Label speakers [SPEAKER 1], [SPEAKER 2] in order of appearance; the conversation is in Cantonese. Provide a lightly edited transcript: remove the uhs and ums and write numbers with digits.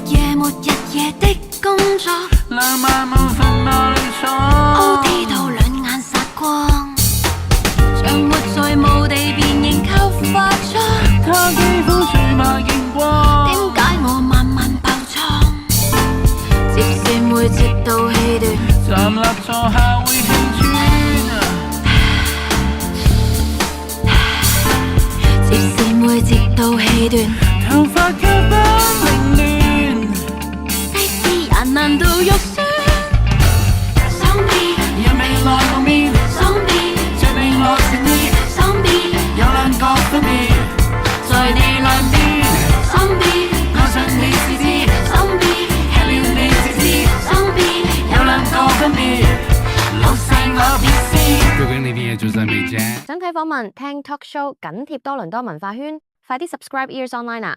[SPEAKER 1] 夜沒日夜的工作，
[SPEAKER 2] 兩晚冇瞓哪裏錯
[SPEAKER 1] OT 到兩眼殺光，像活在墓地變形靠化妝。
[SPEAKER 2] 他肌膚最怕見光，
[SPEAKER 1] 點解我慢慢爆瘡？接線會接到氣斷，
[SPEAKER 2] 站立坐下會氣喘，
[SPEAKER 1] 接線會接到氣斷，
[SPEAKER 2] 頭髮卻不凌亂，
[SPEAKER 1] 世事也難道肉酸？爽 B
[SPEAKER 2] 人未來無面，
[SPEAKER 1] 爽 B
[SPEAKER 2] 着你我情意，
[SPEAKER 1] 爽 B
[SPEAKER 2] 有兩個分別，在你兩邊，
[SPEAKER 1] 爽 B
[SPEAKER 2] 我想你自知，
[SPEAKER 1] 爽 B
[SPEAKER 2] 吃了你直知，
[SPEAKER 1] 爽 B
[SPEAKER 2] 有兩個分別，老細我別先。
[SPEAKER 3] 究竟呢啲嘢做晒未啫？
[SPEAKER 4] 想睇訪問、聽 talk show，緊貼多倫多文化圈，快啲 subscribe Ears Online 啊！